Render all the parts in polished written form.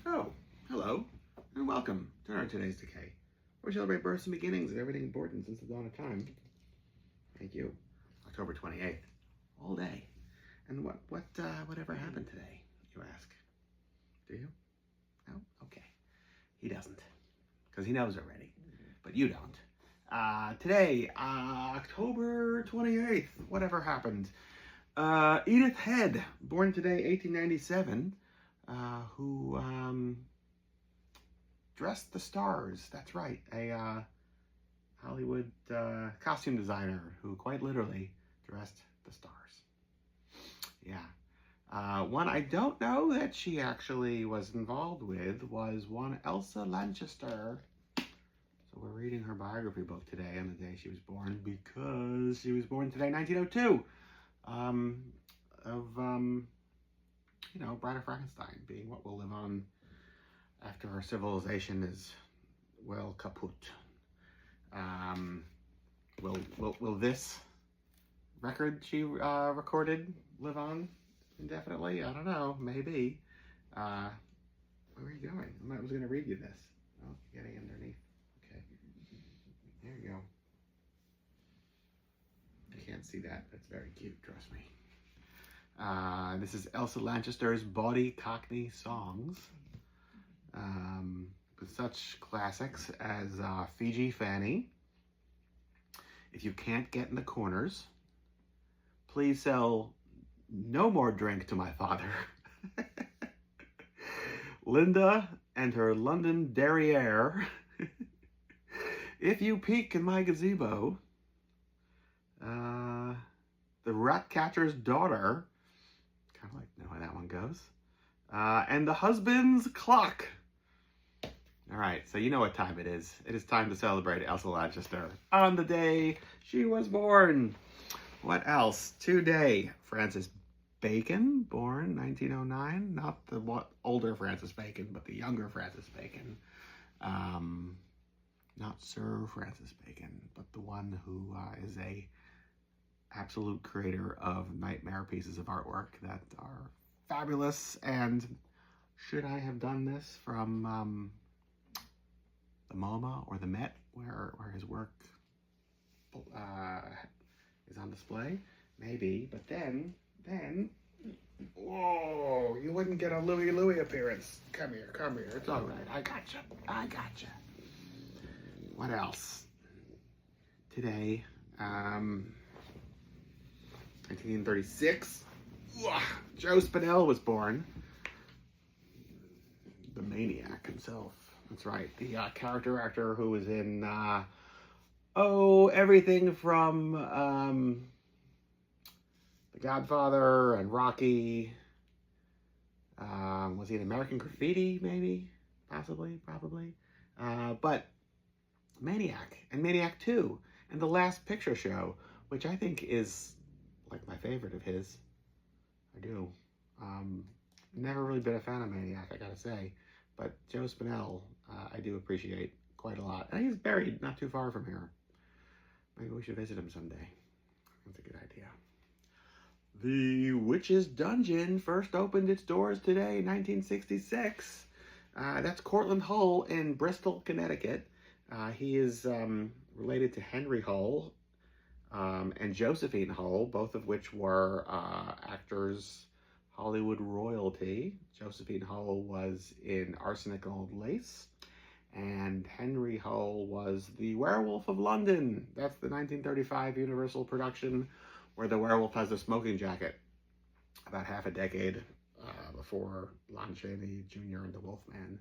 Oh, hello, and welcome to our today's Decay, where we celebrate births and beginnings and everything important since the dawn of time. Thank you. October 28th, all day. And whatever happened today, you ask? Do you? No? Okay. He doesn't, because he knows already, but you don't. Today, October 28th, whatever happened? Edith Head, born today, 1897, who dressed the stars. That's right, a Hollywood costume designer who quite literally dressed the stars. Yeah. One I don't know that she actually was involved with was one Elsa Lanchester. So we're reading her biography book today on the day she was born, because she was born today, 1902. Bride of Frankenstein being what will live on after our civilization is well kaput. Will this record she recorded live on indefinitely? I don't know. Maybe. Where are you going? I was going to read you this. Oh, getting underneath. Okay. There you go. I can't see that. That's very cute. Trust me. This is Elsa Lanchester's Bawdy Cockney Songs, with such classics as Fiji Fanny, If You Can't Get in the Corners, Please Sell No More Drink to My Father, Linda and Her London Derriere, If You Peek in My Gazebo, The Ratcatcher's Daughter, kind of like know how that one goes, and The Husband's Clock. All right, so you know what time it is. It is time to celebrate Elsa Lanchester on the day she was born. What else? Today, Francis Bacon, born 1909. Not the older Francis Bacon, but the younger Francis Bacon. Not Sir Francis Bacon, but the one who is a absolute creator of nightmare pieces of artwork that are fabulous. And should I have done this from the MoMA or the Met, where his work is on display? Maybe, but then, whoa, you wouldn't get a Louie appearance. Come here, it's all right. I gotcha. What else? Today, 1936, Joe Spinell was born. The Maniac himself. That's right. The character actor who was in, everything from The Godfather and Rocky. Was he in American Graffiti, maybe? Possibly, probably. But Maniac and Maniac 2 and The Last Picture Show, which I think is like my favorite of his. I do. Never really been a fan of Maniac, I gotta say. But Joe Spinell, I do appreciate quite a lot. And he's buried not too far from here. Maybe we should visit him someday. That's a good idea. The Witch's Dungeon first opened its doors today, 1966. That's Cortlandt Hull in Bristol, Connecticut. He is related to Henry Hull and Josephine Hull, both of which were actors, Hollywood royalty. Josephine Hull was in Arsenic and Old Lace, and Henry Hull was the Werewolf of London. That's the 1935 Universal production where the werewolf has a smoking jacket, about half a decade before Lon Chaney Jr. and the Wolfman.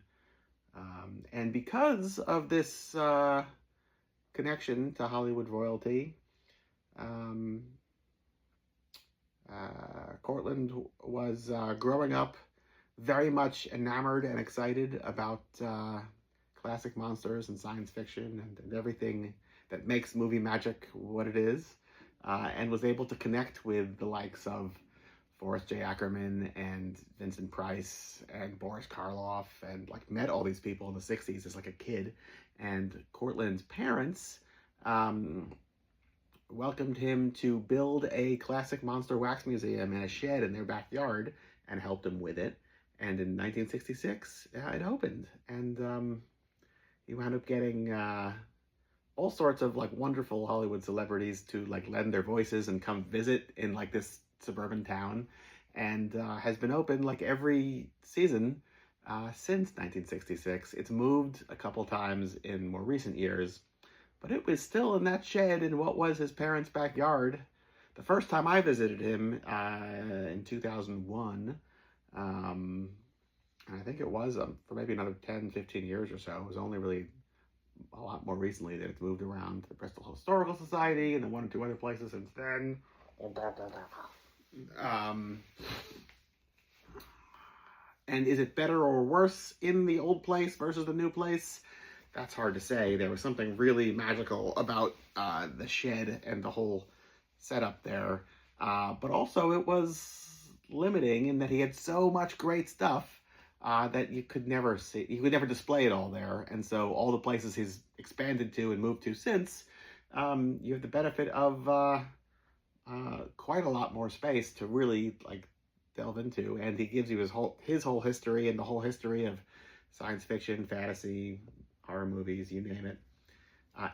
And because of this connection to Hollywood royalty, Cortlandt was growing up very much enamored and excited about classic monsters and science fiction and everything that makes movie magic what it is, and was able to connect with the likes of Forrest J. Ackerman and Vincent Price and Boris Karloff, and like met all these people in the 60s as like a kid. And Cortlandt's parents welcomed him to build a classic monster wax museum in a shed in their backyard and helped him with it. And in 1966, it opened. And he wound up getting all sorts of like wonderful Hollywood celebrities to like lend their voices and come visit in like this suburban town, and has been open like every season since 1966. It's moved a couple times in more recent years, but it was still in that shed in what was his parents' backyard. The first time I visited him in 2001, and I think it was for maybe another 10, 15 years or so. It was only really a lot more recently that it's moved around to the Bristol Historical Society and then one or two other places since then. And is it better or worse in the old place versus the new place? That's hard to say. There was something really magical about the shed and the whole setup there. But also it was limiting in that he had so much great stuff that you could never display it all there. And so all the places he's expanded to and moved to since, you have the benefit of quite a lot more space to really like delve into. And he gives you his whole history and the whole history of science fiction, fantasy, horror movies, you name it.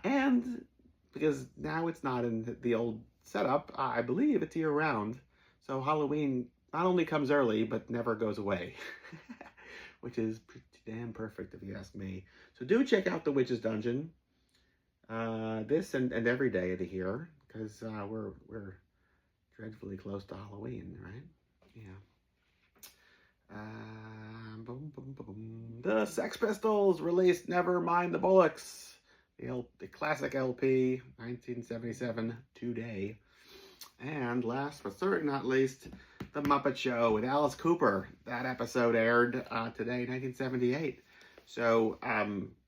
And because now it's not in the old setup, I believe it's year round. So Halloween not only comes early, but never goes away. Which is pretty damn perfect if you ask me. So do check out The Witch's Dungeon. This and every day of the year, because we're dreadfully close to Halloween, right? Yeah. Boom, boom, boom. The Sex Pistols released Never Mind the Bollocks. The classic LP, 1977, today. And last but certainly not least, The Muppet Show with Alice Cooper. That episode aired today, 1978. So,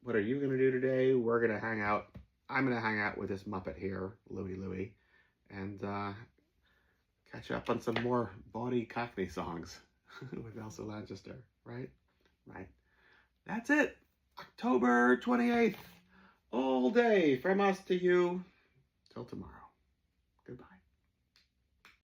what are you going to do today? We're going to hang out. I'm going to hang out with this Muppet here, Louie, and catch up on some more bawdy Cockney songs with Elsa Lanchester, right? Right. That's it. October 28th. All day from us to you. Till tomorrow.